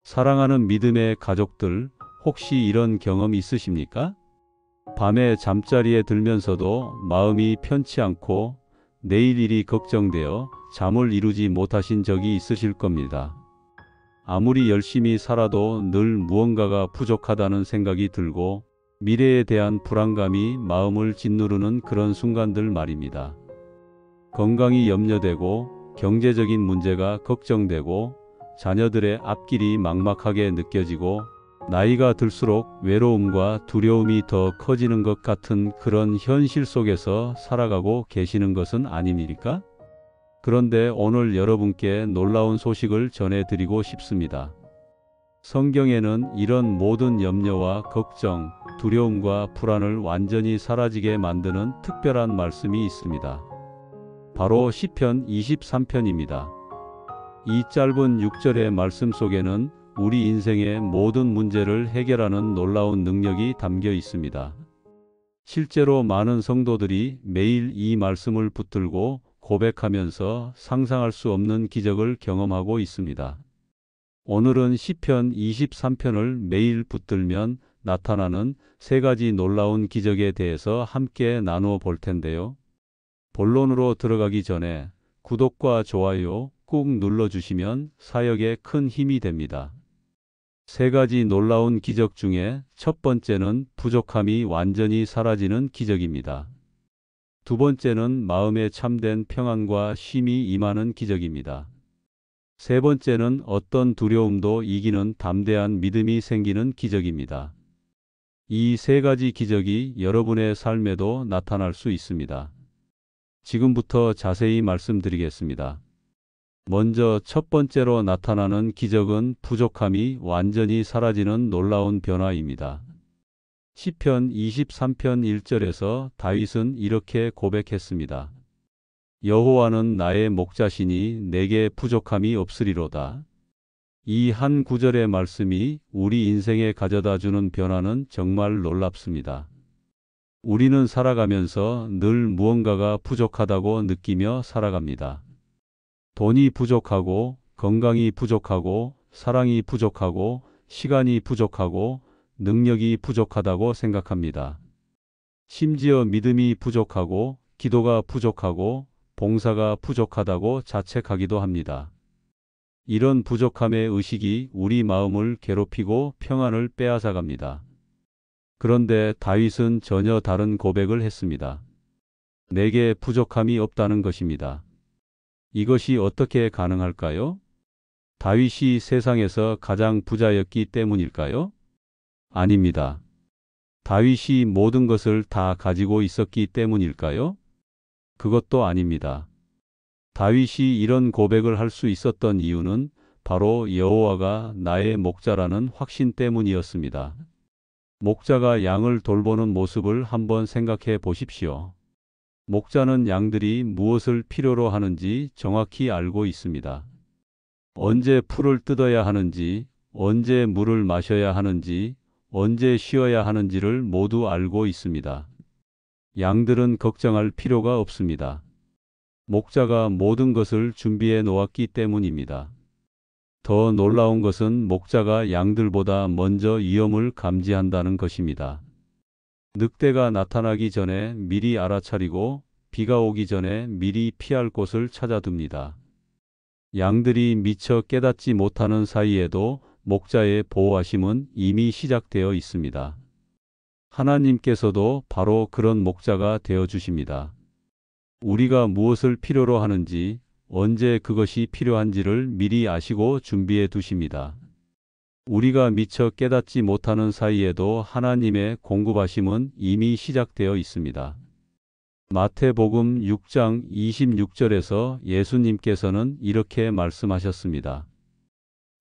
사랑하는 믿음의 가족들, 혹시 이런 경험 있으십니까? 밤에 잠자리에 들면서도 마음이 편치 않고 내일 일이 걱정되어 잠을 이루지 못하신 적이 있으실 겁니다. 아무리 열심히 살아도 늘 무언가가 부족하다는 생각이 들고 미래에 대한 불안감이 마음을 짓누르는 그런 순간들 말입니다. 건강이 염려되고 경제적인 문제가 걱정되고 자녀들의 앞길이 막막하게 느껴지고 나이가 들수록 외로움과 두려움이 더 커지는 것 같은 그런 현실 속에서 살아가고 계시는 것은 아닙니까? 그런데 오늘 여러분께 놀라운 소식을 전해드리고 싶습니다. 성경에는 이런 모든 염려와 걱정, 두려움과 불안을 완전히 사라지게 만드는 특별한 말씀이 있습니다. 바로 시편 23편입니다. 이 짧은 6절의 말씀 속에는 우리 인생의 모든 문제를 해결하는 놀라운 능력이 담겨 있습니다. 실제로 많은 성도들이 매일 이 말씀을 붙들고 고백하면서 상상할 수 없는 기적을 경험하고 있습니다. 오늘은 시편 23편을 매일 붙들면 나타나는 세 가지 놀라운 기적에 대해서 함께 나누어 볼 텐데요. 본론으로 들어가기 전에 구독과 좋아요 꾹 눌러주시면 사역에 큰 힘이 됩니다. 세 가지 놀라운 기적 중에 첫 번째는 부족함이 완전히 사라지는 기적입니다. 두 번째는 마음에 참된 평안과 쉼이 임하는 기적입니다. 세 번째는 어떤 두려움도 이기는 담대한 믿음이 생기는 기적입니다. 이 세 가지 기적이 여러분의 삶에도 나타날 수 있습니다. 지금부터 자세히 말씀드리겠습니다. 먼저 첫 번째로 나타나는 기적은 부족함이 완전히 사라지는 놀라운 변화입니다. 시편 23편 1절에서 다윗은 이렇게 고백했습니다. 여호와는 나의 목자시니 내게 부족함이 없으리로다. 이 한 구절의 말씀이 우리 인생에 가져다 주는 변화는 정말 놀랍습니다. 우리는 살아가면서 늘 무언가가 부족하다고 느끼며 살아갑니다. 돈이 부족하고 건강이 부족하고 사랑이 부족하고 시간이 부족하고 능력이 부족하다고 생각합니다. 심지어 믿음이 부족하고 기도가 부족하고 봉사가 부족하다고 자책하기도 합니다. 이런 부족함의 의식이 우리 마음을 괴롭히고 평안을 빼앗아갑니다. 그런데 다윗은 전혀 다른 고백을 했습니다. 내게 부족함이 없다는 것입니다. 이것이 어떻게 가능할까요? 다윗이 세상에서 가장 부자였기 때문일까요? 아닙니다. 다윗이 모든 것을 다 가지고 있었기 때문일까요? 그것도 아닙니다. 다윗이 이런 고백을 할 수 있었던 이유는 바로 여호와가 나의 목자라는 확신 때문이었습니다. 목자가 양을 돌보는 모습을 한번 생각해 보십시오. 목자는 양들이 무엇을 필요로 하는지 정확히 알고 있습니다. 언제 풀을 뜯어야 하는지, 언제 물을 마셔야 하는지, 언제 쉬어야 하는지를 모두 알고 있습니다. 양들은 걱정할 필요가 없습니다. 목자가 모든 것을 준비해 놓았기 때문입니다. 더 놀라운 것은 목자가 양들보다 먼저 위험을 감지한다는 것입니다. 늑대가 나타나기 전에 미리 알아차리고 비가 오기 전에 미리 피할 곳을 찾아둡니다. 양들이 미처 깨닫지 못하는 사이에도 목자의 보호하심은 이미 시작되어 있습니다. 하나님께서도 바로 그런 목자가 되어 주십니다. 우리가 무엇을 필요로 하는지, 언제 그것이 필요한지를 미리 아시고 준비해 두십니다. 우리가 미처 깨닫지 못하는 사이에도 하나님의 공급하심은 이미 시작되어 있습니다. 마태복음 6장 26절에서 예수님께서는 이렇게 말씀하셨습니다.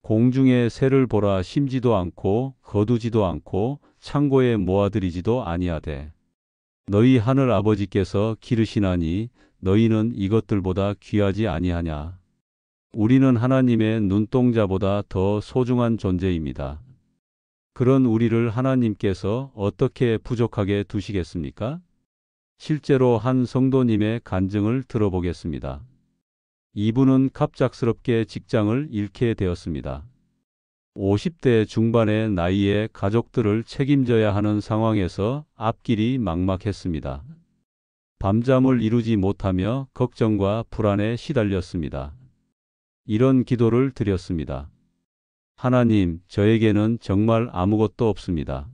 공중의 새를 보라, 심지도 않고 거두지도 않고 창고에 모아들이지도 아니하되 너희 하늘 아버지께서 기르시나니 너희는 이것들보다 귀하지 아니하냐. 우리는 하나님의 눈동자보다 더 소중한 존재입니다. 그런 우리를 하나님께서 어떻게 부족하게 두시겠습니까? 실제로 한 성도님의 간증을 들어보겠습니다. 이분은 갑작스럽게 직장을 잃게 되었습니다. 50대 중반의 나이에 가족들을 책임져야 하는 상황에서 앞길이 막막했습니다. 밤잠을 이루지 못하며 걱정과 불안에 시달렸습니다. 이런 기도를 드렸습니다. 하나님, 저에게는 정말 아무것도 없습니다.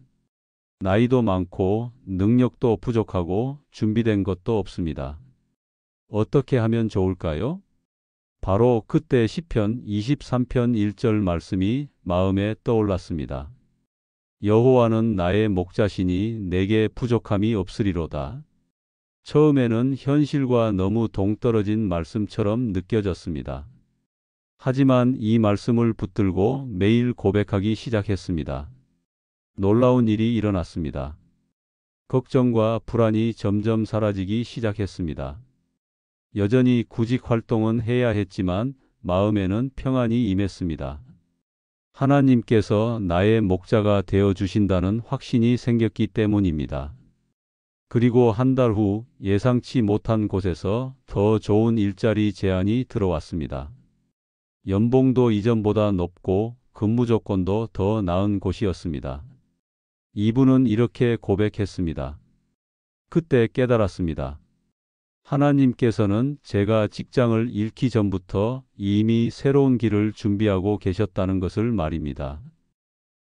나이도 많고 능력도 부족하고 준비된 것도 없습니다. 어떻게 하면 좋을까요? 바로 그때 시편 23편 1절 말씀이 마음에 떠올랐습니다. 여호와는 나의 목자시니 내게 부족함이 없으리로다. 처음에는 현실과 너무 동떨어진 말씀처럼 느껴졌습니다. 하지만 이 말씀을 붙들고 매일 고백하기 시작했습니다. 놀라운 일이 일어났습니다. 걱정과 불안이 점점 사라지기 시작했습니다. 여전히 구직 활동은 해야 했지만 마음에는 평안이 임했습니다. 하나님께서 나의 목자가 되어 주신다는 확신이 생겼기 때문입니다. 그리고 한 달 후 예상치 못한 곳에서 더 좋은 일자리 제안이 들어왔습니다. 연봉도 이전보다 높고 근무 조건도 더 나은 곳이었습니다. 이분은 이렇게 고백했습니다. 그때 깨달았습니다. 하나님께서는 제가 직장을 잃기 전부터 이미 새로운 길을 준비하고 계셨다는 것을 말입니다.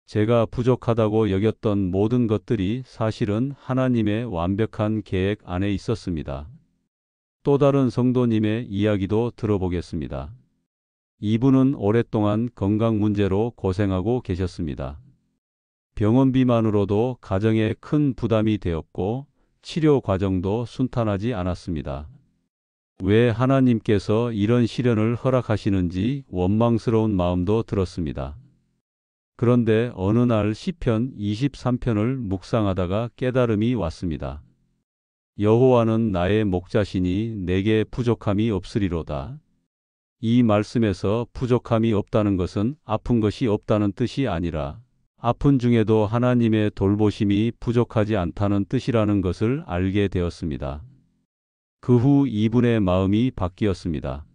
제가 부족하다고 여겼던 모든 것들이 사실은 하나님의 완벽한 계획 안에 있었습니다. 또 다른 성도님의 이야기도 들어보겠습니다. 이분은 오랫동안 건강 문제로 고생하고 계셨습니다. 병원비만으로도 가정에 큰 부담이 되었고 치료 과정도 순탄하지 않았습니다. 왜 하나님께서 이런 시련을 허락하시는지 원망스러운 마음도 들었습니다. 그런데 어느 날 시편 23편을 묵상하다가 깨달음이 왔습니다. 여호와는 나의 목자시니 내게 부족함이 없으리로다. 이 말씀에서 부족함이 없다는 것은 아픈 것이 없다는 뜻이 아니라 아픈 중에도 하나님의 돌보심이 부족하지 않다는 뜻이라는 것을 알게 되었습니다. 그 후 이분의 마음이 바뀌었습니다.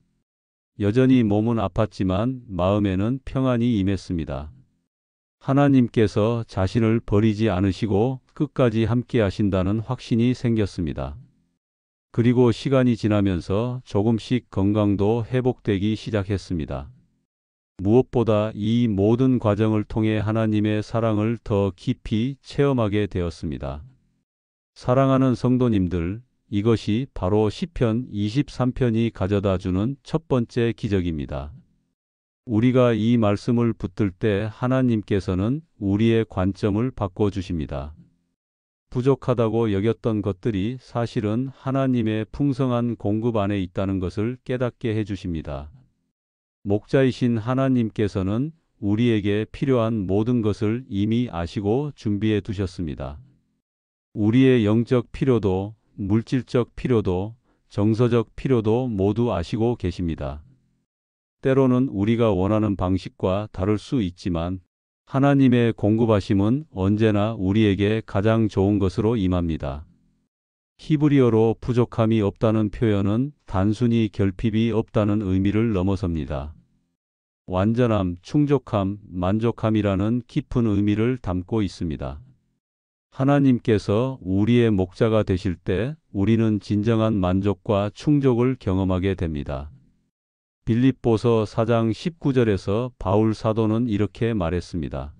여전히 몸은 아팠지만 마음에는 평안이 임했습니다. 하나님께서 자신을 버리지 않으시고 끝까지 함께 하신다는 확신이 생겼습니다. 그리고 시간이 지나면서 조금씩 건강도 회복되기 시작했습니다. 무엇보다 이 모든 과정을 통해 하나님의 사랑을 더 깊이 체험하게 되었습니다. 사랑하는 성도님들, 이것이 바로 시편 23편이 가져다 주는 첫 번째 기적입니다. 우리가 이 말씀을 붙들 때 하나님께서는 우리의 관점을 바꿔주십니다. 부족하다고 여겼던 것들이 사실은 하나님의 풍성한 공급 안에 있다는 것을 깨닫게 해주십니다. 목자이신 하나님께서는 우리에게 필요한 모든 것을 이미 아시고 준비해 두셨습니다. 우리의 영적 필요도, 물질적 필요도, 정서적 필요도 모두 아시고 계십니다. 때로는 우리가 원하는 방식과 다를 수 있지만 하나님의 공급하심은 언제나 우리에게 가장 좋은 것으로 임합니다. 히브리어로 부족함이 없다는 표현은 단순히 결핍이 없다는 의미를 넘어섭니다. 완전함, 충족함, 만족함이라는 깊은 의미를 담고 있습니다. 하나님께서 우리의 목자가 되실 때 우리는 진정한 만족과 충족을 경험하게 됩니다. 빌립보서 4장 19절에서 바울 사도는 이렇게 말했습니다.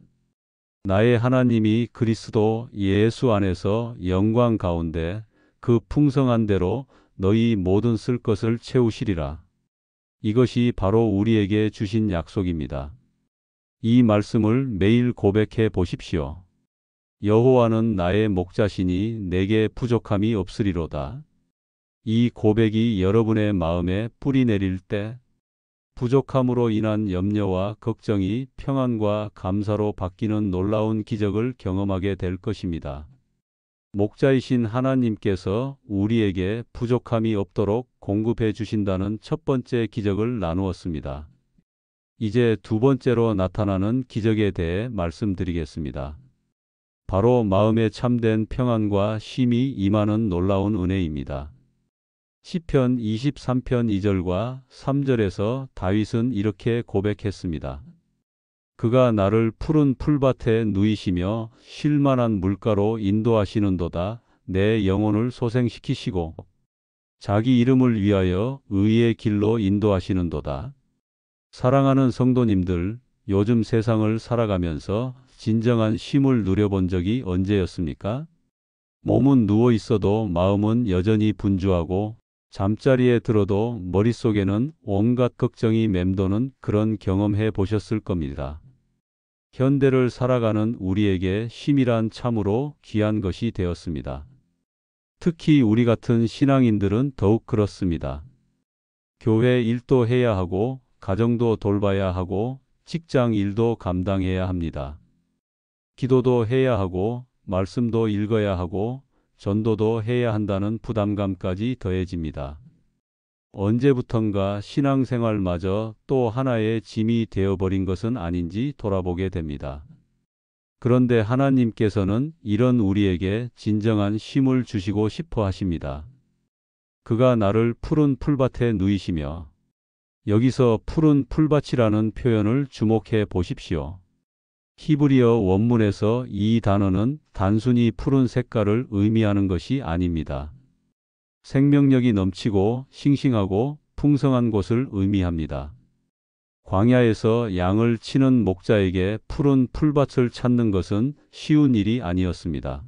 나의 하나님이 그리스도 예수 안에서 영광 가운데 그 풍성한 대로 너희 모든 쓸 것을 채우시리라. 이것이 바로 우리에게 주신 약속입니다. 이 말씀을 매일 고백해 보십시오. 여호와는 나의 목자시니 내게 부족함이 없으리로다. 이 고백이 여러분의 마음에 뿌리 내릴 때 부족함으로 인한 염려와 걱정이 평안과 감사로 바뀌는 놀라운 기적을 경험하게 될 것입니다. 목자이신 하나님께서 우리에게 부족함이 없도록 공급해 주신다는 첫 번째 기적을 나누었습니다. 이제 두 번째로 나타나는 기적에 대해 말씀드리겠습니다. 바로 마음에 참된 평안과 쉼이 임하는 놀라운 은혜입니다. 시편 23편 2절과 3절에서 다윗은 이렇게 고백했습니다. 그가 나를 푸른 풀밭에 누이시며 쉴만한 물가로 인도하시는도다. 내 영혼을 소생시키시고 자기 이름을 위하여 의의 길로 인도하시는도다. 사랑하는 성도님들, 요즘 세상을 살아가면서 진정한 쉼을 누려본 적이 언제였습니까? 몸은 누워 있어도 마음은 여전히 분주하고 잠자리에 들어도 머릿속에는 온갖 걱정이 맴도는 그런 경험해 보셨을 겁니다. 현대를 살아가는 우리에게 쉼이란 참으로 귀한 것이 되었습니다. 특히 우리 같은 신앙인들은 더욱 그렇습니다. 교회 일도 해야 하고 가정도 돌봐야 하고 직장 일도 감당해야 합니다. 기도도 해야 하고 말씀도 읽어야 하고 전도도 해야 한다는 부담감까지 더해집니다. 언제부턴가 신앙생활마저 또 하나의 짐이 되어버린 것은 아닌지 돌아보게 됩니다. 그런데 하나님께서는 이런 우리에게 진정한 쉼을 주시고 싶어 하십니다. 그가 나를 푸른 풀밭에 누이시며, 여기서 푸른 풀밭이라는 표현을 주목해 보십시오. 히브리어 원문에서 이 단어는 단순히 푸른 색깔을 의미하는 것이 아닙니다. 생명력이 넘치고 싱싱하고 풍성한 곳을 의미합니다. 광야에서 양을 치는 목자에게 푸른 풀밭을 찾는 것은 쉬운 일이 아니었습니다.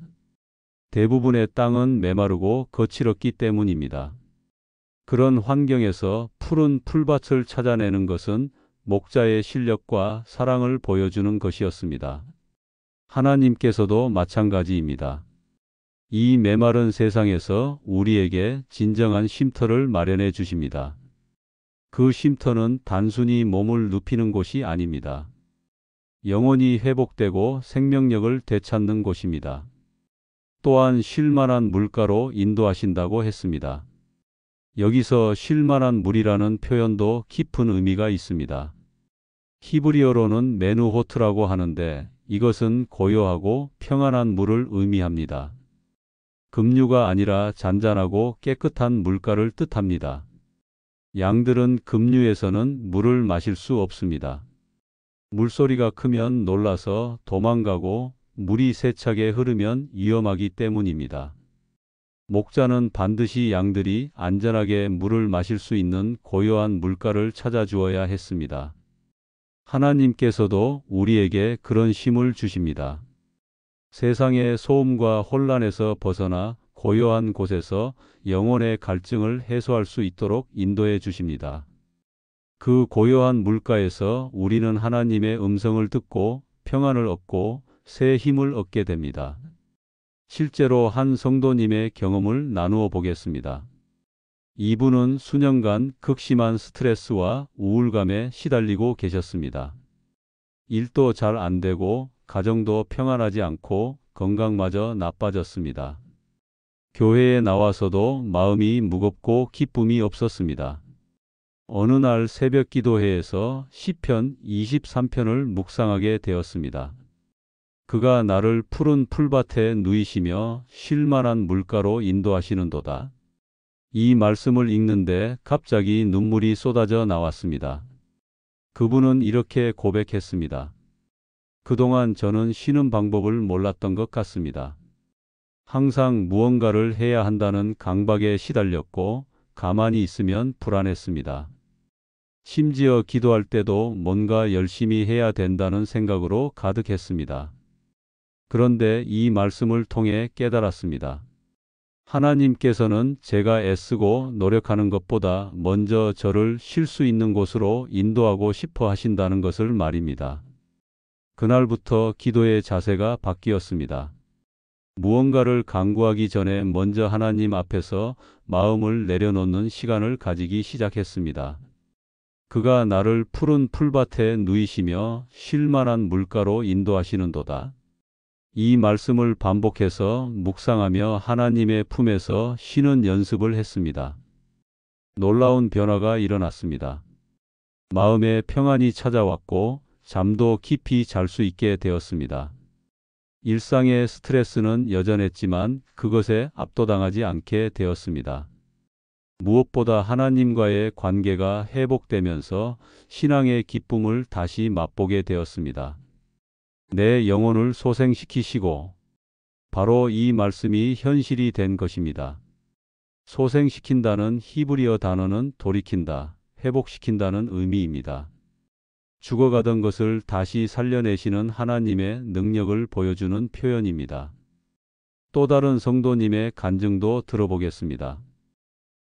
대부분의 땅은 메마르고 거칠었기 때문입니다. 그런 환경에서 푸른 풀밭을 찾아내는 것은 목자의 실력과 사랑을 보여주는 것이었습니다. 하나님께서도 마찬가지입니다. 이 메마른 세상에서 우리에게 진정한 쉼터를 마련해 주십니다. 그 쉼터는 단순히 몸을 눕히는 곳이 아닙니다. 영혼이 회복되고 생명력을 되찾는 곳입니다. 또한 쉴만한 물가로 인도하신다고 했습니다. 여기서 쉴만한 물이라는 표현도 깊은 의미가 있습니다. 히브리어로는 메누호트라고 하는데 이것은 고요하고 평안한 물을 의미합니다. 급류가 아니라 잔잔하고 깨끗한 물가를 뜻합니다. 양들은 급류에서는 물을 마실 수 없습니다. 물소리가 크면 놀라서 도망가고 물이 세차게 흐르면 위험하기 때문입니다. 목자는 반드시 양들이 안전하게 물을 마실 수 있는 고요한 물가를 찾아주어야 했습니다. 하나님께서도 우리에게 그런 쉼을 주십니다. 세상의 소음과 혼란에서 벗어나 고요한 곳에서 영혼의 갈증을 해소할 수 있도록 인도해 주십니다. 그 고요한 물가에서 우리는 하나님의 음성을 듣고 평안을 얻고 새 힘을 얻게 됩니다. 실제로 한 성도님의 경험을 나누어 보겠습니다. 이분은 수년간 극심한 스트레스와 우울감에 시달리고 계셨습니다. 일도 잘 안 되고 가정도 평안하지 않고 건강마저 나빠졌습니다. 교회에 나와서도 마음이 무겁고 기쁨이 없었습니다. 어느 날 새벽 기도회에서 시편 23편을 묵상하게 되었습니다. 그가 나를 푸른 풀밭에 누이시며 쉴만한 물가로 인도하시는도다. 이 말씀을 읽는데 갑자기 눈물이 쏟아져 나왔습니다. 그분은 이렇게 고백했습니다. 그동안 저는 쉬는 방법을 몰랐던 것 같습니다. 항상 무언가를 해야 한다는 강박에 시달렸고 가만히 있으면 불안했습니다. 심지어 기도할 때도 뭔가 열심히 해야 된다는 생각으로 가득했습니다. 그런데 이 말씀을 통해 깨달았습니다. 하나님께서는 제가 애쓰고 노력하는 것보다 먼저 저를 쉴 수 있는 곳으로 인도하고 싶어 하신다는 것을 말입니다. 그날부터 기도의 자세가 바뀌었습니다. 무언가를 강구하기 전에 먼저 하나님 앞에서 마음을 내려놓는 시간을 가지기 시작했습니다. 그가 나를 푸른 풀밭에 누이시며 쉴만한 물가로 인도하시는도다. 이 말씀을 반복해서 묵상하며 하나님의 품에서 쉬는 연습을 했습니다. 놀라운 변화가 일어났습니다. 마음에 평안이 찾아왔고 잠도 깊이 잘 수 있게 되었습니다. 일상의 스트레스는 여전했지만 그것에 압도당하지 않게 되었습니다. 무엇보다 하나님과의 관계가 회복되면서 신앙의 기쁨을 다시 맛보게 되었습니다. 내 영혼을 소생시키시고, 바로 이 말씀이 현실이 된 것입니다. 소생시킨다는 히브리어 단어는 돌이킨다, 회복시킨다는 의미입니다. 죽어가던 것을 다시 살려내시는 하나님의 능력을 보여주는 표현입니다. 또 다른 성도님의 간증도 들어보겠습니다.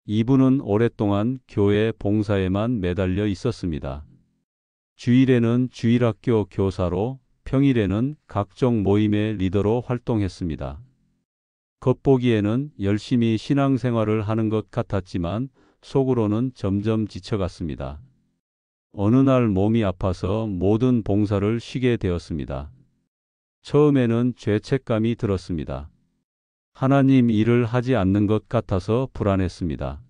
이분은 오랫동안 교회 봉사에만 매달려 있었습니다. 주일에는 주일학교 교사로, 평일에는 각종 모임의 리더로 활동했습니다. 겉보기에는 열심히 신앙생활을 하는 것 같았지만 속으로는 점점 지쳐갔습니다. 어느 날 몸이 아파서 모든 봉사를 쉬게 되었습니다. 처음에는 죄책감이 들었습니다. 하나님 일을 하지 않는 것 같아서 불안했습니다.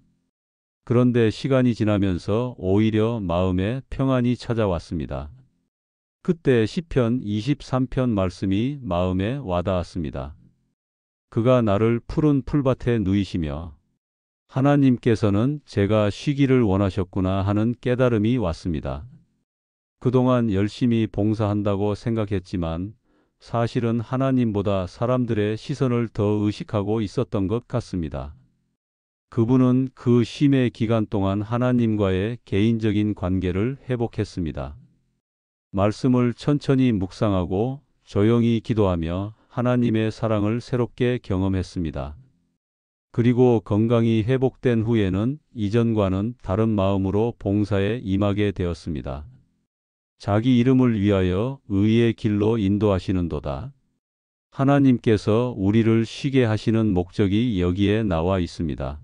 그런데 시간이 지나면서 오히려 마음에 평안이 찾아왔습니다. 그때 시편 23편 말씀이 마음에 와닿았습니다. 그가 나를 푸른 풀밭에 누이시며, 하나님께서는 제가 쉬기를 원하셨구나 하는 깨달음이 왔습니다. 그동안 열심히 봉사한다고 생각했지만 사실은 하나님보다 사람들의 시선을 더 의식하고 있었던 것 같습니다. 그분은 그 쉼의 기간 동안 하나님과의 개인적인 관계를 회복했습니다. 말씀을 천천히 묵상하고 조용히 기도하며 하나님의 사랑을 새롭게 경험했습니다. 그리고 건강이 회복된 후에는 이전과는 다른 마음으로 봉사에 임하게 되었습니다. 자기 이름을 위하여 의의 길로 인도하시는도다. 하나님께서 우리를 쉬게 하시는 목적이 여기에 나와 있습니다.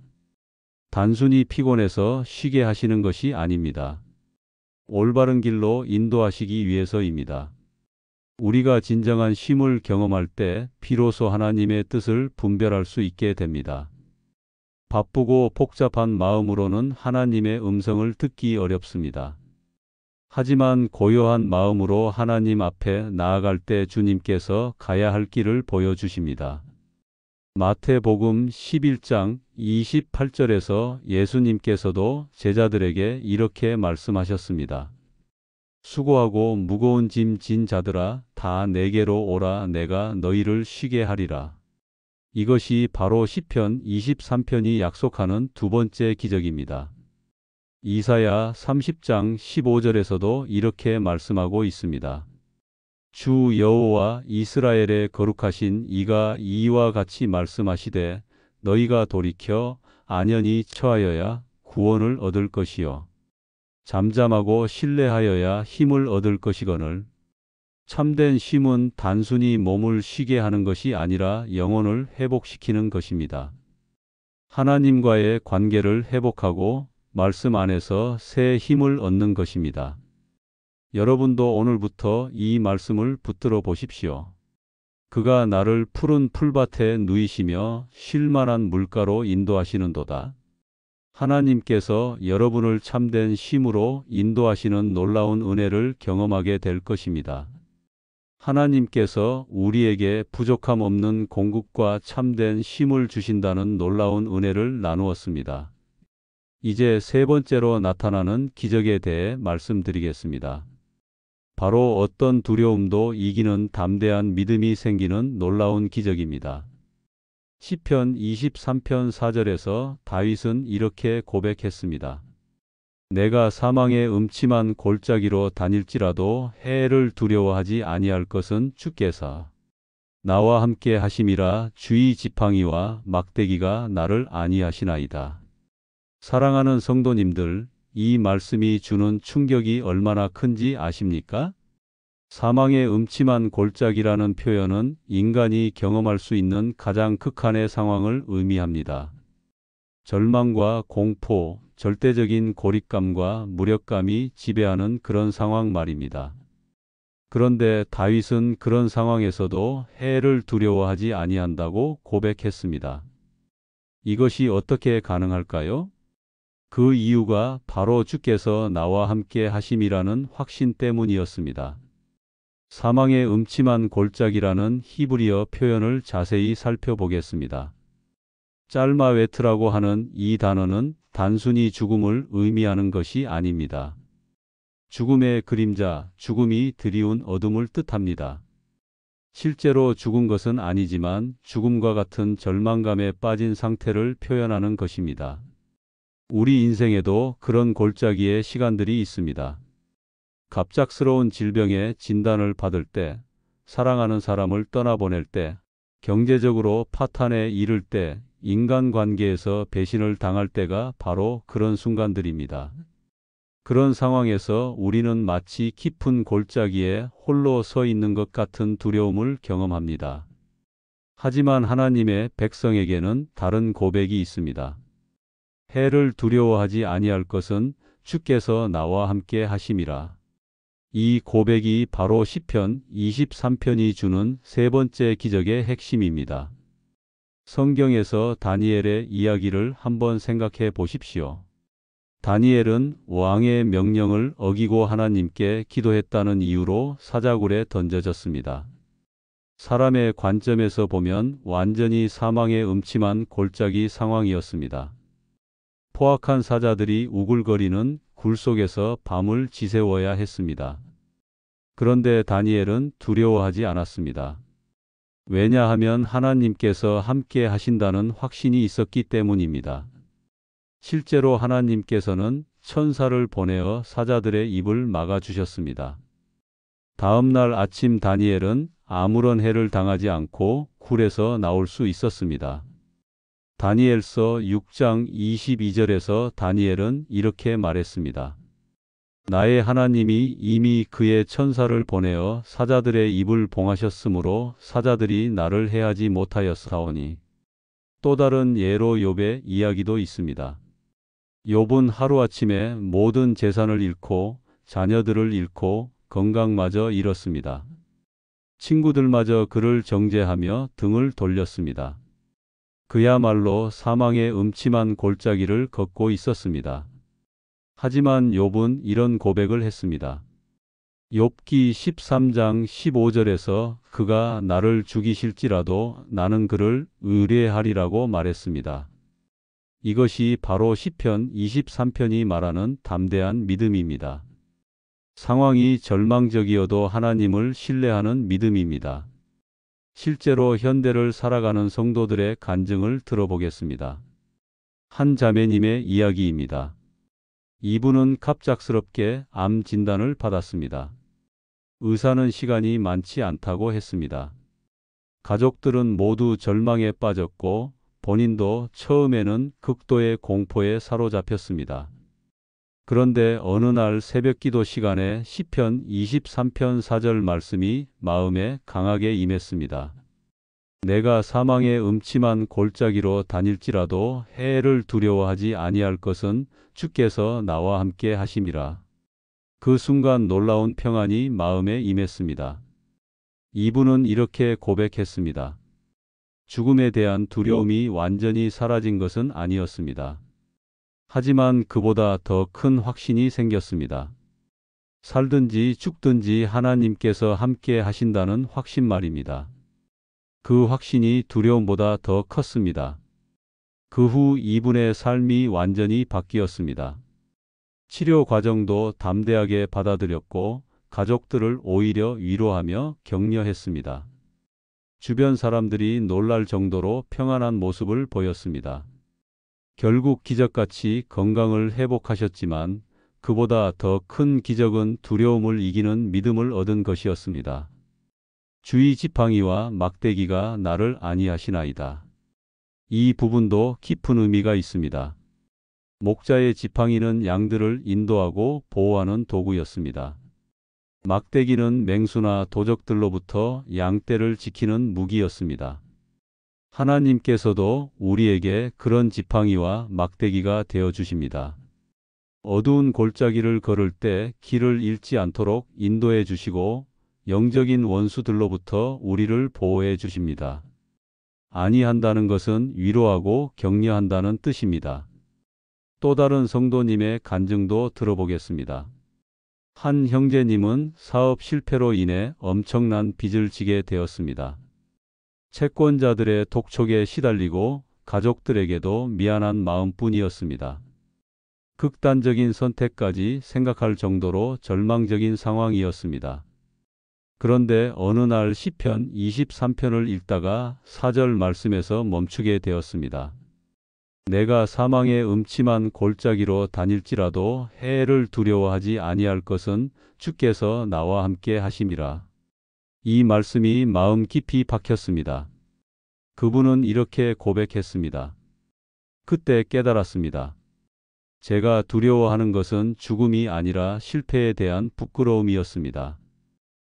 단순히 피곤해서 쉬게 하시는 것이 아닙니다. 올바른 길로 인도하시기 위해서입니다. 우리가 진정한 쉼을 경험할 때 비로소 하나님의 뜻을 분별할 수 있게 됩니다. 바쁘고 복잡한 마음으로는 하나님의 음성을 듣기 어렵습니다. 하지만 고요한 마음으로 하나님 앞에 나아갈 때 주님께서 가야 할 길을 보여주십니다. 마태복음 11장 28절에서 예수님께서도 제자들에게 이렇게 말씀하셨습니다. 수고하고 무거운 짐 진 자들아, 다 내게로 오라. 내가 너희를 쉬게 하리라. 이것이 바로 시편 23편이 약속하는 두 번째 기적입니다. 이사야 30장 15절에서도 이렇게 말씀하고 있습니다. 주 여호와 이스라엘의 거룩하신 이가 이와 같이 말씀하시되, 너희가 돌이켜 안연히 처하여야 구원을 얻을 것이요 잠잠하고 신뢰하여야 힘을 얻을 것이거늘. 참된 쉼은 단순히 몸을 쉬게 하는 것이 아니라 영혼을 회복시키는 것입니다. 하나님과의 관계를 회복하고 말씀 안에서 새 힘을 얻는 것입니다. 여러분도 오늘부터 이 말씀을 붙들어 보십시오. 그가 나를 푸른 풀밭에 누이시며 쉴만한 물가로 인도하시는도다. 하나님께서 여러분을 참된 쉼으로 인도하시는 놀라운 은혜를 경험하게 될 것입니다. 하나님께서 우리에게 부족함 없는 공급과 참된 쉼을 주신다는 놀라운 은혜를 나누었습니다. 이제 세 번째로 나타나는 기적에 대해 말씀드리겠습니다. 바로 어떤 두려움도 이기는 담대한 믿음이 생기는 놀라운 기적입니다. 시편 23편 4절에서 다윗은 이렇게 고백했습니다. 내가 사망의 음침한 골짜기로 다닐지라도 해를 두려워하지 아니할 것은 주께서 나와 함께 하심이라. 주의 지팡이와 막대기가 나를 안위하시나이다. 사랑하는 성도님들, 이 말씀이 주는 충격이 얼마나 큰지 아십니까? 사망의 음침한 골짜기라는 표현은 인간이 경험할 수 있는 가장 극한의 상황을 의미합니다. 절망과 공포, 절대적인 고립감과 무력감이 지배하는 그런 상황 말입니다. 그런데 다윗은 그런 상황에서도 해를 두려워하지 아니한다고 고백했습니다. 이것이 어떻게 가능할까요? 그 이유가 바로 주께서 나와 함께 하심이라는 확신 때문이었습니다. 사망의 음침한 골짜기라는 히브리어 표현을 자세히 살펴보겠습니다. 짤마웨트라고 하는 이 단어는 단순히 죽음을 의미하는 것이 아닙니다. 죽음의 그림자, 죽음이 드리운 어둠을 뜻합니다. 실제로 죽은 것은 아니지만 죽음과 같은 절망감에 빠진 상태를 표현하는 것입니다. 우리 인생에도 그런 골짜기의 시간들이 있습니다. 갑작스러운 질병의 진단을 받을 때, 사랑하는 사람을 떠나보낼 때, 경제적으로 파탄에 이를 때, 인간관계에서 배신을 당할 때가 바로 그런 순간들입니다. 그런 상황에서 우리는 마치 깊은 골짜기에 홀로 서 있는 것 같은 두려움을 경험합니다. 하지만 하나님의 백성에게는 다른 고백이 있습니다. 해를 두려워하지 아니할 것은 주께서 나와 함께 하심이라. 이 고백이 바로 시편 23편이 주는 세 번째 기적의 핵심입니다. 성경에서 다니엘의 이야기를 한번 생각해 보십시오. 다니엘은 왕의 명령을 어기고 하나님께 기도했다는 이유로 사자굴에 던져졌습니다. 사람의 관점에서 보면 완전히 사망의 음침한 골짜기 상황이었습니다. 포악한 사자들이 우글거리는 굴 속에서 밤을 지새워야 했습니다. 그런데 다니엘은 두려워하지 않았습니다. 왜냐하면 하나님께서 함께 하신다는 확신이 있었기 때문입니다. 실제로 하나님께서는 천사를 보내어 사자들의 입을 막아주셨습니다. 다음 날 아침 다니엘은 아무런 해를 당하지 않고 굴에서 나올 수 있었습니다. 다니엘서 6장 22절에서 다니엘은 이렇게 말했습니다. 나의 하나님이 이미 그의 천사를 보내어 사자들의 입을 봉하셨으므로 사자들이 나를 해하지 못하였사오니. 또 다른 예로 욥의 이야기도 있습니다. 욥은 하루아침에 모든 재산을 잃고 자녀들을 잃고 건강마저 잃었습니다. 친구들마저 그를 정죄하며 등을 돌렸습니다. 그야말로 사망의 음침한 골짜기를 걷고 있었습니다. 하지만 욥은 이런 고백을 했습니다. 욥기 13장 15절에서 그가 나를 죽이실지라도 나는 그를 의뢰하리라고 말했습니다. 이것이 바로 시편 23편이 말하는 담대한 믿음입니다. 상황이 절망적이어도 하나님을 신뢰하는 믿음입니다. 실제로 현대를 살아가는 성도들의 간증을 들어보겠습니다. 한 자매님의 이야기입니다. 이분은 갑작스럽게 암 진단을 받았습니다. 의사는 시간이 많지 않다고 했습니다. 가족들은 모두 절망에 빠졌고 본인도 처음에는 극도의 공포에 사로잡혔습니다. 그런데 어느 날 새벽기도 시간에 시편 23편 4절 말씀이 마음에 강하게 임했습니다. 내가 사망의 음침한 골짜기로 다닐지라도 해를 두려워하지 아니할 것은 주께서 나와 함께 하심이라. 그 순간 놀라운 평안이 마음에 임했습니다. 이분은 이렇게 고백했습니다. 죽음에 대한 두려움이 완전히 사라진 것은 아니었습니다. 하지만 그보다 더 큰 확신이 생겼습니다. 살든지 죽든지 하나님께서 함께 하신다는 확신 말입니다. 그 확신이 두려움보다 더 컸습니다. 그 후 이분의 삶이 완전히 바뀌었습니다. 치료 과정도 담대하게 받아들였고 가족들을 오히려 위로하며 격려했습니다. 주변 사람들이 놀랄 정도로 평안한 모습을 보였습니다. 결국 기적같이 건강을 회복하셨지만 그보다 더 큰 기적은 두려움을 이기는 믿음을 얻은 것이었습니다. 주의 지팡이와 막대기가 나를 안위하시나이다. 이 부분도 깊은 의미가 있습니다. 목자의 지팡이는 양들을 인도하고 보호하는 도구였습니다. 막대기는 맹수나 도적들로부터 양떼를 지키는 무기였습니다. 하나님께서도 우리에게 그런 지팡이와 막대기가 되어 주십니다. 어두운 골짜기를 걸을 때 길을 잃지 않도록 인도해 주시고 영적인 원수들로부터 우리를 보호해 주십니다. 안위한다는 것은 위로하고 격려한다는 뜻입니다. 또 다른 성도님의 간증도 들어보겠습니다. 한 형제님은 사업 실패로 인해 엄청난 빚을 지게 되었습니다. 채권자들의 독촉에 시달리고 가족들에게도 미안한 마음뿐이었습니다. 극단적인 선택까지 생각할 정도로 절망적인 상황이었습니다. 그런데 어느 날 시편 23편을 읽다가 4절 말씀에서 멈추게 되었습니다. 내가 사망의 음침한 골짜기로 다닐지라도 해를 두려워하지 아니할 것은 주께서 나와 함께 하심이라. 이 말씀이 마음 깊이 박혔습니다. 그분은 이렇게 고백했습니다. 그때 깨달았습니다. 제가 두려워하는 것은 죽음이 아니라 실패에 대한 부끄러움이었습니다.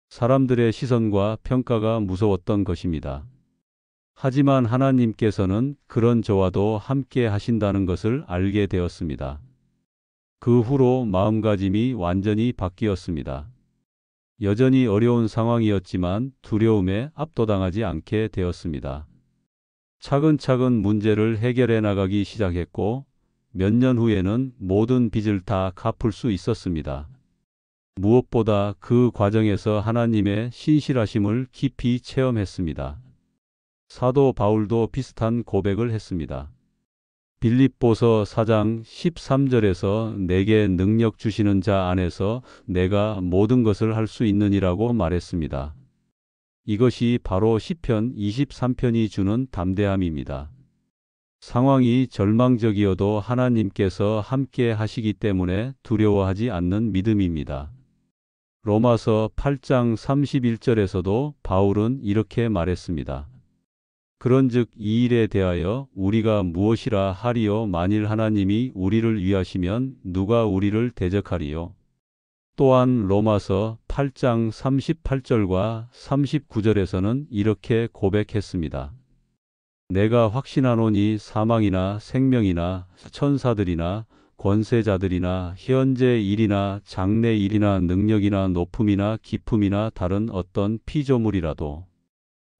사람들의 시선과 평가가 무서웠던 것입니다. 하지만 하나님께서는 그런 저와도 함께 하신다는 것을 알게 되었습니다. 그 후로 마음가짐이 완전히 바뀌었습니다. 여전히 어려운 상황이었지만 두려움에 압도당하지 않게 되었습니다. 차근차근 문제를 해결해 나가기 시작했고 몇 년 후에는 모든 빚을 다 갚을 수 있었습니다. 무엇보다 그 과정에서 하나님의 신실하심을 깊이 체험했습니다. 사도 바울도 비슷한 고백을 했습니다. 빌립보서 4장 13절에서 내게 능력 주시는 자 안에서 내가 모든 것을 할 수 있느니라고 말했습니다. 이것이 바로 시편 23편이 주는 담대함입니다. 상황이 절망적이어도 하나님께서 함께 하시기 때문에 두려워하지 않는 믿음입니다. 로마서 8장 31절에서도 바울은 이렇게 말했습니다. 그런즉 이 일에 대하여 우리가 무엇이라 하리요 만일 하나님이 우리를 위하시면 누가 우리를 대적하리요. 또한 로마서 8장 38절과 39절에서는 이렇게 고백했습니다. 내가 확신하노니 사망이나 생명이나 천사들이나 권세자들이나 현재 일이나 장래 일이나 능력이나 높음이나 깊음이나 다른 어떤 피조물이라도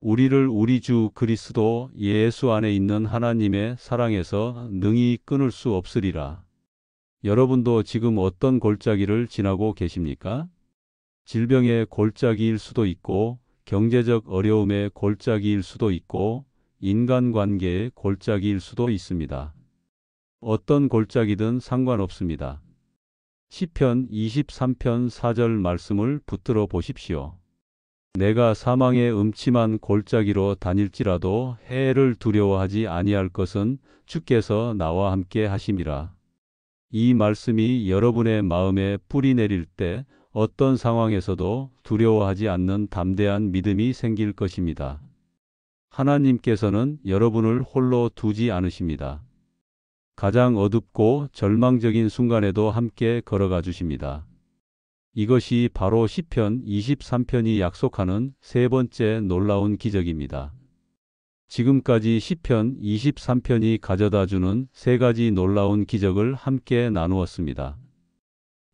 우리를 우리 주 그리스도 예수 안에 있는 하나님의 사랑에서 능히 끊을 수 없으리라. 여러분도 지금 어떤 골짜기를 지나고 계십니까? 질병의 골짜기일 수도 있고 경제적 어려움의 골짜기일 수도 있고 인간관계의 골짜기일 수도 있습니다. 어떤 골짜기든 상관없습니다. 시편 23편 4절 말씀을 붙들어 보십시오. 내가 사망의 음침한 골짜기로 다닐지라도 해를 두려워하지 아니할 것은 주께서 나와 함께 하심이라. 이 말씀이 여러분의 마음에 뿌리 내릴 때 어떤 상황에서도 두려워하지 않는 담대한 믿음이 생길 것입니다. 하나님께서는 여러분을 홀로 두지 않으십니다. 가장 어둡고 절망적인 순간에도 함께 걸어가 주십니다. 이것이 바로 시편 23편이 약속하는 세 번째 놀라운 기적입니다. 지금까지 시편 23편이 가져다주는 세 가지 놀라운 기적을 함께 나누었습니다.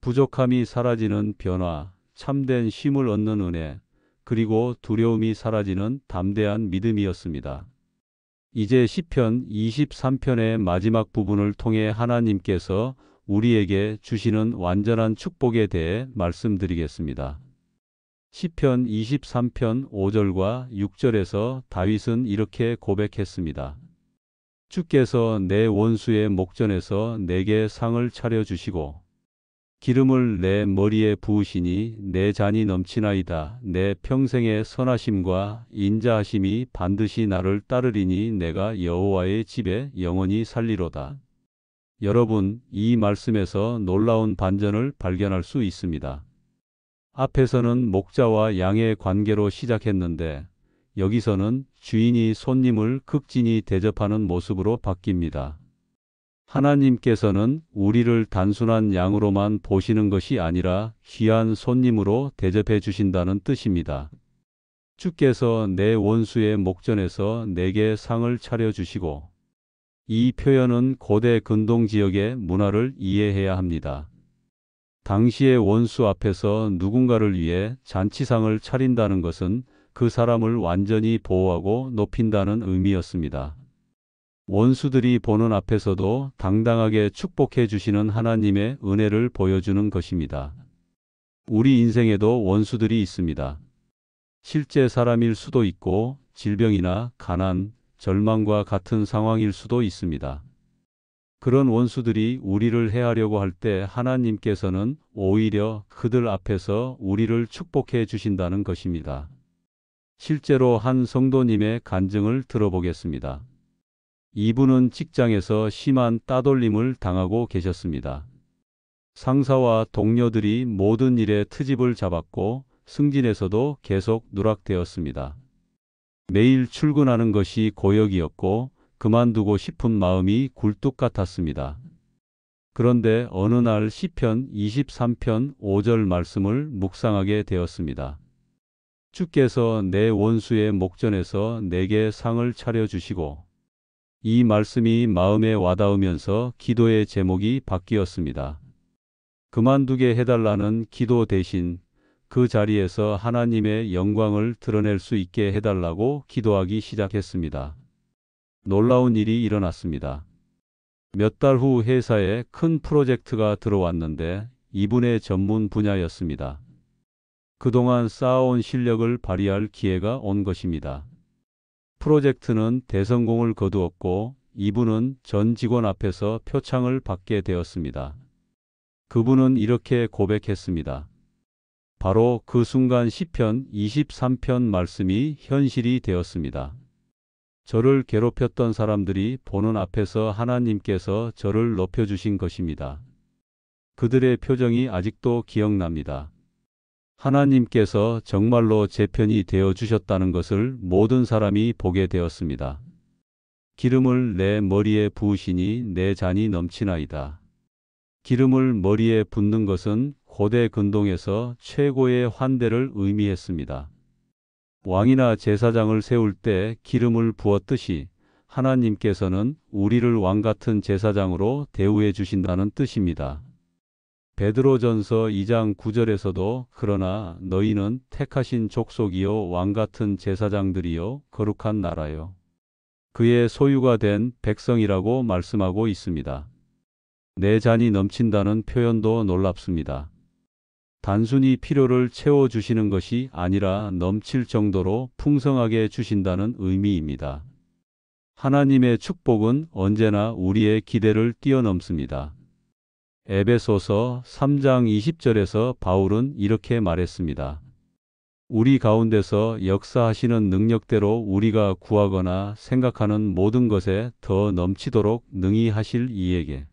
부족함이 사라지는 변화, 참된 쉼을 얻는 은혜, 그리고 두려움이 사라지는 담대한 믿음이었습니다. 이제 시편 23편의 마지막 부분을 통해 하나님께서 우리에게 주시는 완전한 축복에 대해 말씀드리겠습니다. 시편 23편 5절과 6절에서 다윗은 이렇게 고백했습니다. 주께서 내 원수의 목전에서 내게 상을 차려주시고 기름을 내 머리에 부으시니 내 잔이 넘치나이다. 내 평생의 선하심과 인자하심이 반드시 나를 따르리니 내가 여호와의 집에 영원히 살리로다. 여러분, 이 말씀에서 놀라운 반전을 발견할 수 있습니다. 앞에서는 목자와 양의 관계로 시작했는데 여기서는 주인이 손님을 극진히 대접하는 모습으로 바뀝니다. 하나님께서는 우리를 단순한 양으로만 보시는 것이 아니라 귀한 손님으로 대접해 주신다는 뜻입니다. 주께서 내 원수의 목전에서 내게 상을 차려주시고, 이 표현은 고대 근동 지역의 문화를 이해해야 합니다. 당시의 원수 앞에서 누군가를 위해 잔치상을 차린다는 것은 그 사람을 완전히 보호하고 높인다는 의미였습니다. 원수들이 보는 앞에서도 당당하게 축복해 주시는 하나님의 은혜를 보여주는 것입니다. 우리 인생에도 원수들이 있습니다. 실제 사람일 수도 있고 질병이나 가난, 절망과 같은 상황일 수도 있습니다. 그런 원수들이 우리를 해하려고 할 때 하나님께서는 오히려 그들 앞에서 우리를 축복해 주신다는 것입니다. 실제로 한 성도님의 간증을 들어보겠습니다. 이분은 직장에서 심한 따돌림을 당하고 계셨습니다. 상사와 동료들이 모든 일에 트집을 잡았고 승진에서도 계속 누락되었습니다. 매일 출근하는 것이 고역이었고 그만두고 싶은 마음이 굴뚝 같았습니다. 그런데 어느 날 시편 23편 5절 말씀을 묵상하게 되었습니다. 주께서 내 원수의 목전에서 내게 상을 차려주시고, 이 말씀이 마음에 와닿으면서 기도의 제목이 바뀌었습니다. 그만두게 해달라는 기도 대신 그 자리에서 하나님의 영광을 드러낼 수 있게 해달라고 기도하기 시작했습니다. 놀라운 일이 일어났습니다. 몇 달 후 회사에 큰 프로젝트가 들어왔는데 이분의 전문 분야였습니다. 그동안 쌓아온 실력을 발휘할 기회가 온 것입니다. 프로젝트는 대성공을 거두었고 이분은 전 직원 앞에서 표창을 받게 되었습니다. 그분은 이렇게 고백했습니다. 바로 그 순간 시편 23편 말씀이 현실이 되었습니다. 저를 괴롭혔던 사람들이 보는 앞에서 하나님께서 저를 높여주신 것입니다. 그들의 표정이 아직도 기억납니다. 하나님께서 정말로 제 편이 되어 주셨다는 것을 모든 사람이 보게 되었습니다. 기름을 내 머리에 부으시니 내 잔이 넘치나이다. 기름을 머리에 붓는 것은 고대 근동에서 최고의 환대를 의미했습니다. 왕이나 제사장을 세울 때 기름을 부었듯이 하나님께서는 우리를 왕같은 제사장으로 대우해 주신다는 뜻입니다. 베드로전서 2장 9절에서도 그러나 너희는 택하신 족속이요 왕같은 제사장들이요 거룩한 나라요 그의 소유가 된 백성이라고 말씀하고 있습니다. 내 잔이 넘친다는 표현도 놀랍습니다. 단순히 필요를 채워주시는 것이 아니라 넘칠 정도로 풍성하게 주신다는 의미입니다. 하나님의 축복은 언제나 우리의 기대를 뛰어넘습니다. 에베소서 3장 20절에서 바울은 이렇게 말했습니다. 우리 가운데서 역사하시는 능력대로 우리가 구하거나 생각하는 모든 것에 더 넘치도록 능히 하실 이에게.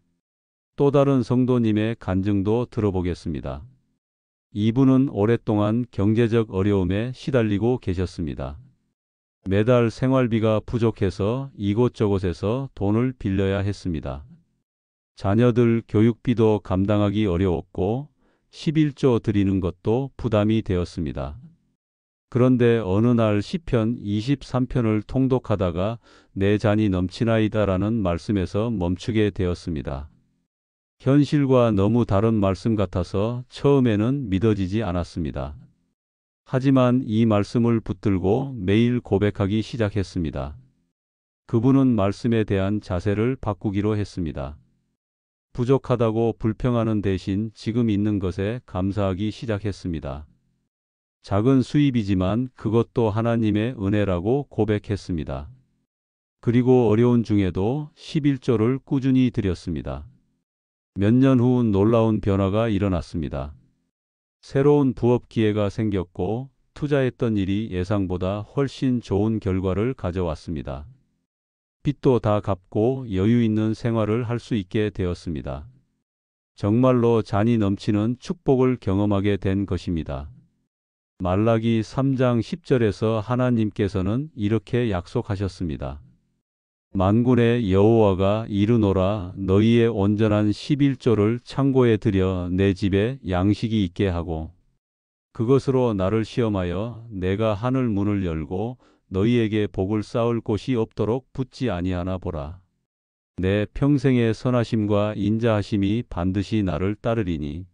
또 다른 성도님의 간증도 들어보겠습니다. 이분은 오랫동안 경제적 어려움에 시달리고 계셨습니다. 매달 생활비가 부족해서 이곳저곳에서 돈을 빌려야 했습니다. 자녀들 교육비도 감당하기 어려웠고 11조 드리는 것도 부담이 되었습니다. 그런데 어느 날 시편 23편을 통독하다가 내 잔이 넘치나이다라는 말씀에서 멈추게 되었습니다. 현실과 너무 다른 말씀 같아서 처음에는 믿어지지 않았습니다. 하지만 이 말씀을 붙들고 매일 고백하기 시작했습니다. 그분은 말씀에 대한 자세를 바꾸기로 했습니다. 부족하다고 불평하는 대신 지금 있는 것에 감사하기 시작했습니다. 작은 수입이지만 그것도 하나님의 은혜라고 고백했습니다. 그리고 어려운 중에도 11조를 꾸준히 드렸습니다. 몇 년 후 놀라운 변화가 일어났습니다. 새로운 부업 기회가 생겼고 투자했던 일이 예상보다 훨씬 좋은 결과를 가져왔습니다. 빚도 다 갚고 여유 있는 생활을 할 수 있게 되었습니다. 정말로 잔이 넘치는 축복을 경험하게 된 것입니다. 말라기 3장 10절에서 하나님께서는 이렇게 약속하셨습니다. 만군의 여호와가 이르노라 너희의 온전한 11조를 창고에 들여 내 집에 양식이 있게 하고 그것으로 나를 시험하여 내가 하늘 문을 열고 너희에게 복을 쌓을 곳이 없도록 붙지 아니하나 보라. 내 평생의 선하심과 인자하심이 반드시 나를 따르리니.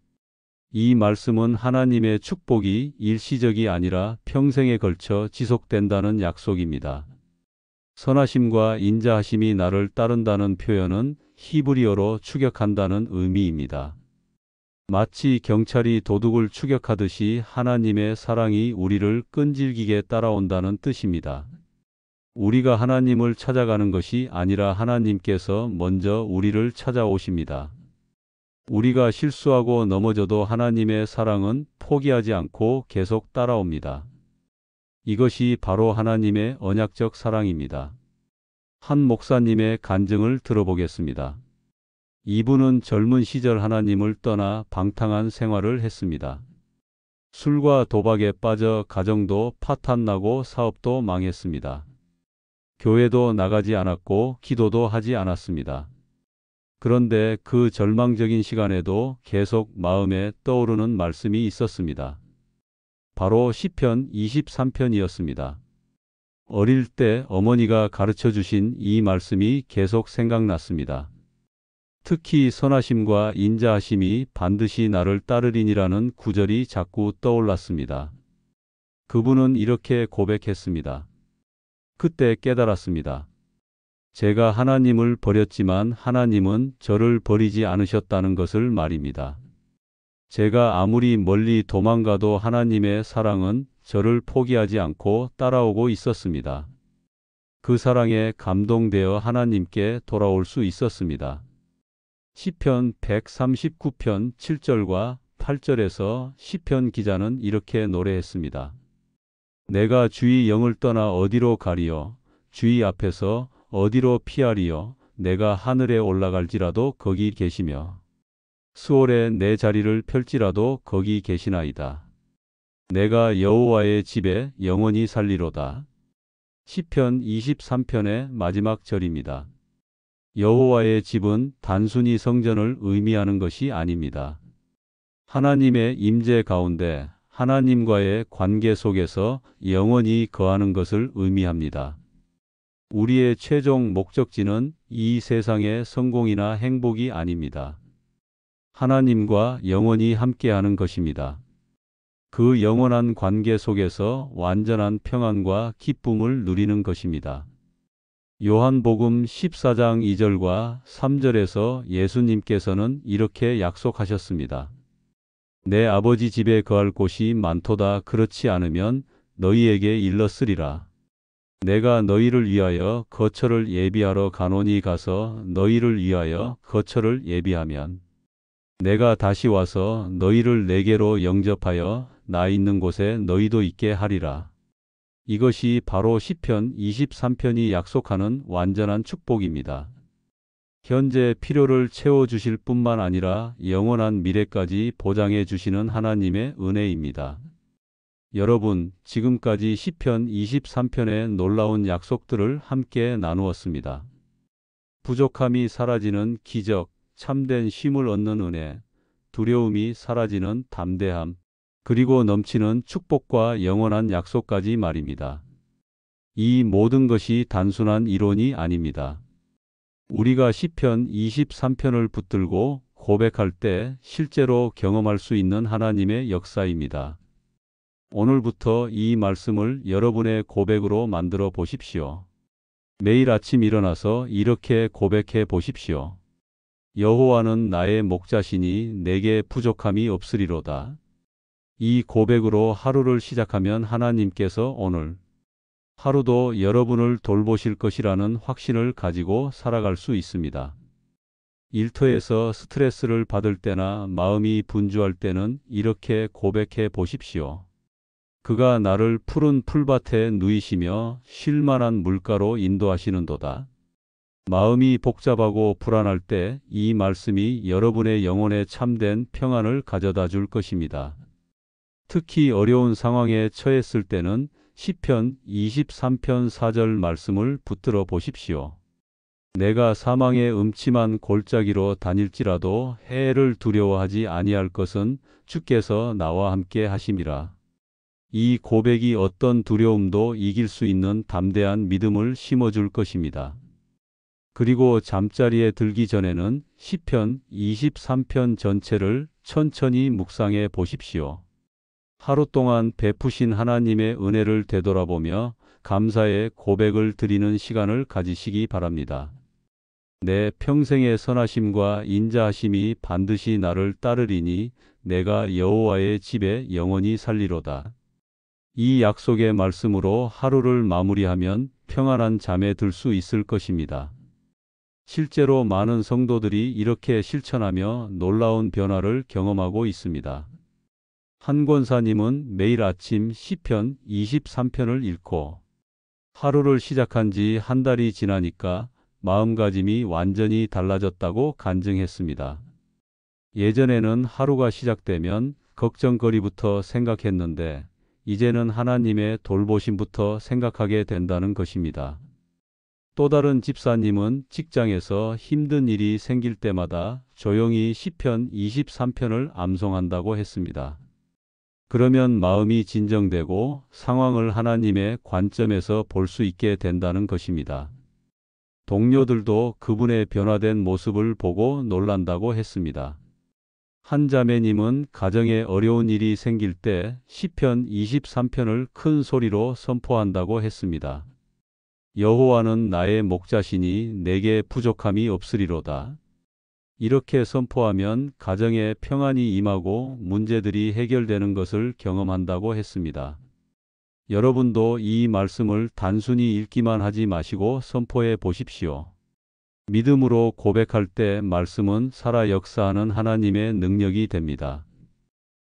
이 말씀은 하나님의 축복이 일시적이 아니라 평생에 걸쳐 지속된다는 약속입니다. 선하심과 인자하심이 나를 따른다는 표현은 히브리어로 추격한다는 의미입니다. 마치 경찰이 도둑을 추격하듯이 하나님의 사랑이 우리를 끈질기게 따라온다는 뜻입니다. 우리가 하나님을 찾아가는 것이 아니라 하나님께서 먼저 우리를 찾아오십니다. 우리가 실수하고 넘어져도 하나님의 사랑은 포기하지 않고 계속 따라옵니다. 이것이 바로 하나님의 언약적 사랑입니다. 한 목사님의 간증을 들어보겠습니다. 이분은 젊은 시절 하나님을 떠나 방탕한 생활을 했습니다. 술과 도박에 빠져 가정도 파탄나고 사업도 망했습니다. 교회도 나가지 않았고 기도도 하지 않았습니다. 그런데 그 절망적인 시간에도 계속 마음에 떠오르는 말씀이 있었습니다. 바로 시편 23편이었습니다. 어릴 때 어머니가 가르쳐 주신 이 말씀이 계속 생각났습니다. 특히 선하심과 인자하심이 반드시 나를 따르리니라는 구절이 자꾸 떠올랐습니다. 그분은 이렇게 고백했습니다. 그때 깨달았습니다. 제가 하나님을 버렸지만 하나님은 저를 버리지 않으셨다는 것을 말입니다. 제가 아무리 멀리 도망가도 하나님의 사랑은 저를 포기하지 않고 따라오고 있었습니다. 그 사랑에 감동되어 하나님께 돌아올 수 있었습니다. 시편 139편 7절과 8절에서 시편 기자는 이렇게 노래했습니다. 내가 주의 영을 떠나 어디로 가리요? 주의 앞에서 어디로 피하리요? 내가 하늘에 올라갈지라도 거기 계시며 수월에 내 자리를 펼지라도 거기 계시나이다. 내가 여호와의 집에 영원히 살리로다. 시편 23편의 마지막 절입니다. 여호와의 집은 단순히 성전을 의미하는 것이 아닙니다. 하나님의 임재 가운데 하나님과의 관계 속에서 영원히 거하는 것을 의미합니다. 우리의 최종 목적지는 이 세상의 성공이나 행복이 아닙니다. 하나님과 영원히 함께하는 것입니다. 그 영원한 관계 속에서 완전한 평안과 기쁨을 누리는 것입니다. 요한복음 14장 2절과 3절에서 예수님께서는 이렇게 약속하셨습니다. 내 아버지 집에 거할 곳이 많도다. 그렇지 않으면 너희에게 일렀으리라. 내가 너희를 위하여 거처를 예비하러 가노니 가서 너희를 위하여 거처를 예비하면 내가 다시 와서 너희를 내게로 영접하여 나 있는 곳에 너희도 있게 하리라. 이것이 바로 시편 23편이 약속하는 완전한 축복입니다. 현재 필요를 채워주실 뿐만 아니라 영원한 미래까지 보장해 주시는 하나님의 은혜입니다. 여러분, 지금까지 시편 23편의 놀라운 약속들을 함께 나누었습니다. 부족함이 사라지는 기적, 참된 쉼을 얻는 은혜, 두려움이 사라지는 담대함, 그리고 넘치는 축복과 영원한 약속까지 말입니다. 이 모든 것이 단순한 이론이 아닙니다. 우리가 시편 23편을 붙들고 고백할 때 실제로 경험할 수 있는 하나님의 역사입니다. 오늘부터 이 말씀을 여러분의 고백으로 만들어 보십시오. 매일 아침 일어나서 이렇게 고백해 보십시오. 여호와는 나의 목자시니 내게 부족함이 없으리로다. 이 고백으로 하루를 시작하면 하나님께서 오늘 하루도 여러분을 돌보실 것이라는 확신을 가지고 살아갈 수 있습니다. 일터에서 스트레스를 받을 때나 마음이 분주할 때는 이렇게 고백해 보십시오. 그가 나를 푸른 풀밭에 누이시며 쉴 만한 물가로 인도하시는도다. 마음이 복잡하고 불안할 때 이 말씀이 여러분의 영혼에 참된 평안을 가져다 줄 것입니다. 특히 어려운 상황에 처했을 때는 시편 23편 4절 말씀을 붙들어 보십시오. 내가 사망의 음침한 골짜기로 다닐지라도 해를 두려워하지 아니할 것은 주께서 나와 함께 하심이라. 이 고백이 어떤 두려움도 이길 수 있는 담대한 믿음을 심어줄 것입니다. 그리고 잠자리에 들기 전에는 시편 23편 전체를 천천히 묵상해 보십시오. 하루 동안 베푸신 하나님의 은혜를 되돌아보며 감사의 고백을 드리는 시간을 가지시기 바랍니다. 내 평생의 선하심과 인자하심이 반드시 나를 따르리니 내가 여호와의 집에 영원히 살리로다. 이 약속의 말씀으로 하루를 마무리하면 평안한 잠에 들 수 있을 것입니다. 실제로 많은 성도들이 이렇게 실천하며 놀라운 변화를 경험하고 있습니다. 한 권사님은 매일 아침 시편 23편을 읽고 하루를 시작한 지 한 달이 지나니까 마음가짐이 완전히 달라졌다고 간증했습니다. 예전에는 하루가 시작되면 걱정거리부터 생각했는데 이제는 하나님의 돌보심부터 생각하게 된다는 것입니다. 또 다른 집사님은 직장에서 힘든 일이 생길 때마다 조용히 시편 23편을 암송한다고 했습니다. 그러면 마음이 진정되고 상황을 하나님의 관점에서 볼 수 있게 된다는 것입니다. 동료들도 그분의 변화된 모습을 보고 놀란다고 했습니다. 한 자매님은 가정에 어려운 일이 생길 때 시편 23편을 큰 소리로 선포한다고 했습니다. 여호와는 나의 목자시니 내게 부족함이 없으리로다. 이렇게 선포하면 가정에 평안이 임하고 문제들이 해결되는 것을 경험한다고 했습니다. 여러분도 이 말씀을 단순히 읽기만 하지 마시고 선포해 보십시오. 믿음으로 고백할 때 말씀은 살아 역사하는 하나님의 능력이 됩니다.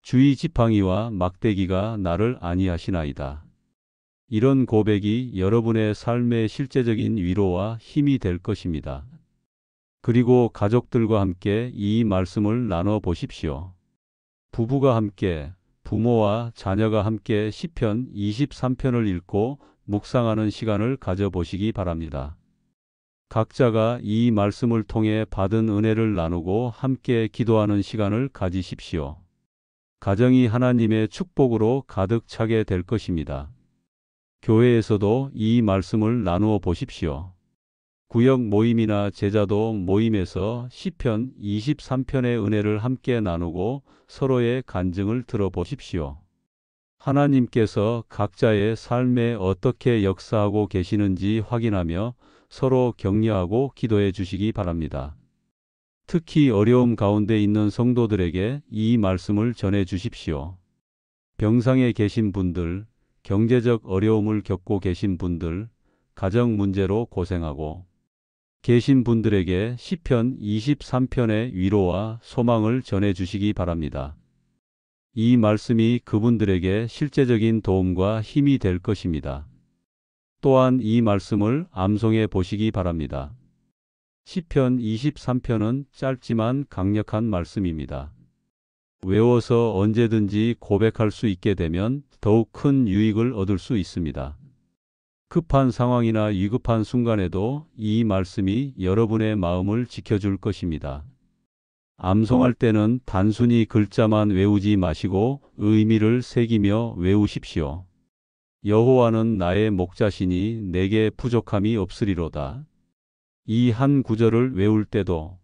주의 지팡이와 막대기가 나를 안위하시나이다. 이런 고백이 여러분의 삶의 실제적인 위로와 힘이 될 것입니다. 그리고 가족들과 함께 이 말씀을 나눠 보십시오. 부부가 함께, 부모와 자녀가 함께 시편 23편을 읽고 묵상하는 시간을 가져보시기 바랍니다. 각자가 이 말씀을 통해 받은 은혜를 나누고 함께 기도하는 시간을 가지십시오. 가정이 하나님의 축복으로 가득 차게 될 것입니다. 교회에서도 이 말씀을 나누어 보십시오. 구역 모임이나 제자도 모임에서 시편 23편의 은혜를 함께 나누고 서로의 간증을 들어보십시오. 하나님께서 각자의 삶에 어떻게 역사하고 계시는지 확인하며 서로 격려하고 기도해 주시기 바랍니다. 특히 어려움 가운데 있는 성도들에게 이 말씀을 전해 주십시오. 병상에 계신 분들, 경제적 어려움을 겪고 계신 분들, 가정 문제로 고생하고 계신 분들에게 시편 23편의 위로와 소망을 전해 주시기 바랍니다. 이 말씀이 그분들에게 실제적인 도움과 힘이 될 것입니다. 또한 이 말씀을 암송해 보시기 바랍니다. 시편 23편은 짧지만 강력한 말씀입니다. 외워서 언제든지 고백할 수 있게 되면 더욱 큰 유익을 얻을 수 있습니다. 급한 상황이나 위급한 순간에도 이 말씀이 여러분의 마음을 지켜줄 것입니다. 암송할 때는 단순히 글자만 외우지 마시고 의미를 새기며 외우십시오. 여호와는 나의 목자시니 내게 부족함이 없으리로다. 이 한 구절을 외울 때도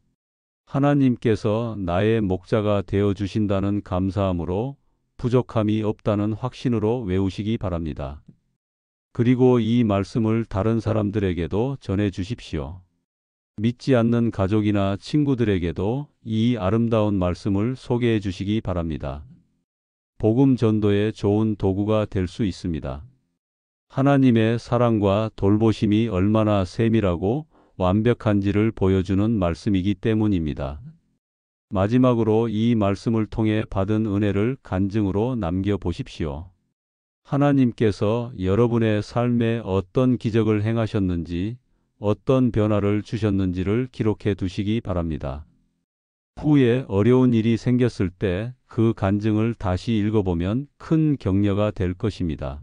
하나님께서 나의 목자가 되어 주신다는 감사함으로 부족함이 없다는 확신으로 외우시기 바랍니다. 그리고 이 말씀을 다른 사람들에게도 전해 주십시오. 믿지 않는 가족이나 친구들에게도 이 아름다운 말씀을 소개해 주시기 바랍니다. 복음 전도의 좋은 도구가 될 수 있습니다. 하나님의 사랑과 돌보심이 얼마나 세밀하고 완벽한지를 보여주는 말씀이기 때문입니다. 마지막으로 이 말씀을 통해 받은 은혜를 간증으로 남겨보십시오. 하나님께서 여러분의 삶에 어떤 기적을 행하셨는지, 어떤 변화를 주셨는지를 기록해 두시기 바랍니다. 후에 어려운 일이 생겼을 때 그 간증을 다시 읽어보면 큰 격려가 될 것입니다.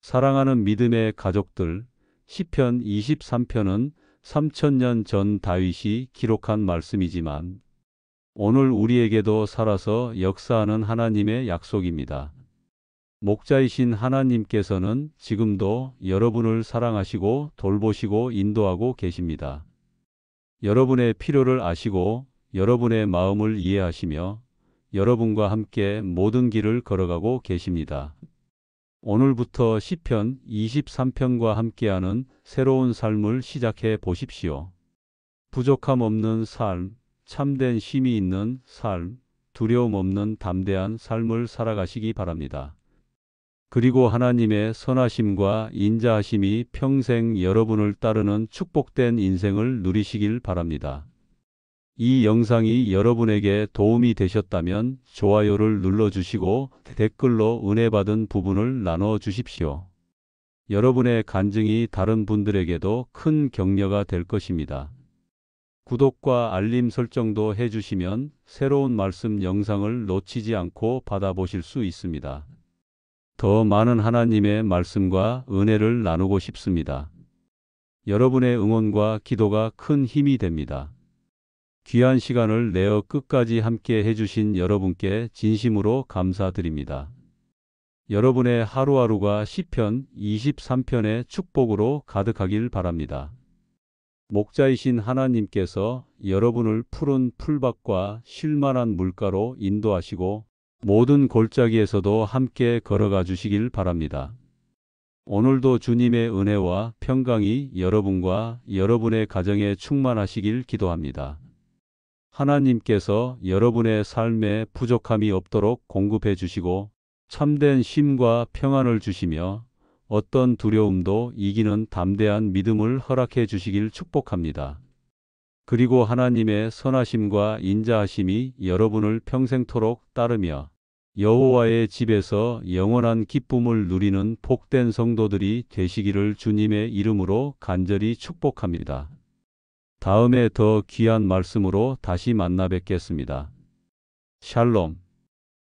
사랑하는 믿음의 가족들, 시편 23편은 3000년 전 다윗이 기록한 말씀이지만 오늘 우리에게도 살아서 역사하는 하나님의 약속입니다. 목자이신 하나님께서는 지금도 여러분을 사랑하시고 돌보시고 인도하고 계십니다. 여러분의 필요를 아시고 여러분의 마음을 이해하시며 여러분과 함께 모든 길을 걸어가고 계십니다. 오늘부터 시편 23편과 함께하는 새로운 삶을 시작해 보십시오. 부족함 없는 삶, 참된 쉼이 있는 삶, 두려움 없는 담대한 삶을 살아가시기 바랍니다. 그리고 하나님의 선하심과 인자하심이 평생 여러분을 따르는 축복된 인생을 누리시길 바랍니다. 이 영상이 여러분에게 도움이 되셨다면 좋아요를 눌러주시고 댓글로 은혜 받은 부분을 나눠 주십시오. 여러분의 간증이 다른 분들에게도 큰 격려가 될 것입니다. 구독과 알림 설정도 해주시면 새로운 말씀 영상을 놓치지 않고 받아보실 수 있습니다. 더 많은 하나님의 말씀과 은혜를 나누고 싶습니다. 여러분의 응원과 기도가 큰 힘이 됩니다. 귀한 시간을 내어 끝까지 함께 해주신 여러분께 진심으로 감사드립니다. 여러분의 하루하루가 시편 23편의 축복으로 가득하길 바랍니다. 목자이신 하나님께서 여러분을 푸른 풀밭과 쉴만한 물가로 인도하시고 모든 골짜기에서도 함께 걸어가 주시길 바랍니다. 오늘도 주님의 은혜와 평강이 여러분과 여러분의 가정에 충만하시길 기도합니다. 하나님께서 여러분의 삶에 부족함이 없도록 공급해 주시고 참된 쉼과 평안을 주시며 어떤 두려움도 이기는 담대한 믿음을 허락해 주시길 축복합니다. 그리고 하나님의 선하심과 인자하심이 여러분을 평생토록 따르며 여호와의 집에서 영원한 기쁨을 누리는 복된 성도들이 되시기를 주님의 이름으로 간절히 축복합니다. 다음에 더 귀한 말씀으로 다시 만나 뵙겠습니다. 샬롬.